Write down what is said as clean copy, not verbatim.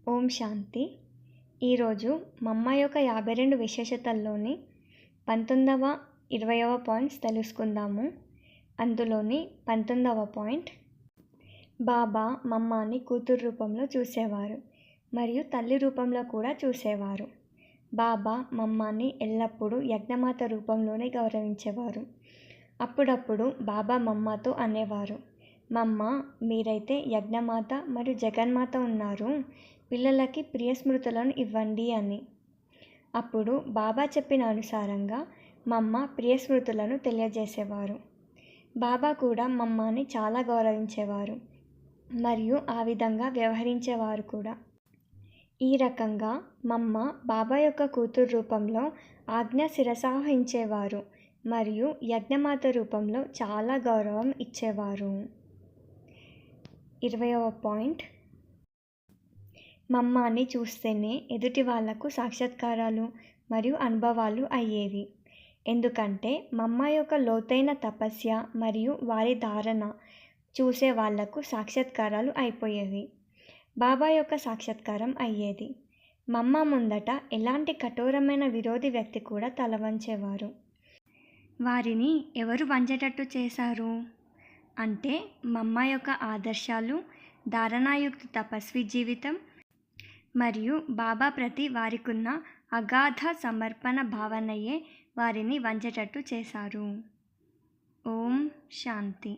ఓం శాంతి. ఈరోజు మమ్మ యొక్క 52 విశేషతల్లోని 19వ 20వ పాయింట్స్ తెలుసుకుందాము. అందులోని 19వ పాయింట్, బాబా మమ్మాని కూతురు రూపంలో చూసేవారు మరియు తల్లి రూపంలో కూడా చూసేవారు. బాబా మమ్మాని ఎల్లప్పుడూ యజ్ఞమాత రూపంలోనే గౌరవించేవారు. అప్పుడప్పుడు బాబా మమ్మతో అనేవారు, మమ్మ, మీరైతే యజ్ఞమాత మరియు జగన్మాత ఉన్నారు, పిల్లలకి ప్రియ స్మృతులను ఇవ్వండి అని. అప్పుడు బాబా చెప్పిన అనుసారంగా మమ్మ ప్రియ స్మృతులను తెలియజేసేవారు. బాబా కూడా మమ్మని చాలా గౌరవించేవారు మరియు ఆ విధంగా వ్యవహరించేవారు కూడా. ఈ రకంగా మమ్మ బాబా యొక్క కూతురు రూపంలో ఆజ్ఞ శిరసావహించేవారు మరియు యజ్ఞమాత రూపంలో చాలా గౌరవం ఇచ్చేవారు. 20వ పాయింట్, మమ్మాని చూస్తేనే ఎదుటి వాళ్లకు సాక్షాత్కారాలు మరియు అనుభవాలు అయ్యేవి. ఎందుకంటే మమ్మ యొక్క లోతైన తపస్య మరియు వారి ధారణ చూసే వాళ్లకు సాక్షాత్కారాలు అయిపోయేవి. బాబా యొక్క సాక్షాత్కారం అయ్యేది. మమ్మ ముందట ఎలాంటి కఠోరమైన విరోధి వ్యక్తి కూడా తల వంచేవారు. వారిని ఎవరు వంచేటట్టు చేశారు అంటే మమ్మ యొక్క ఆదర్శాలు, ధారణాయుక్త తపస్వి జీవితం మరియు బాబా ప్రతి వారికున్న అగాధ సమర్పణ భావనయే వారిని వంచేటట్టు చేశారు. ఓం శాంతి.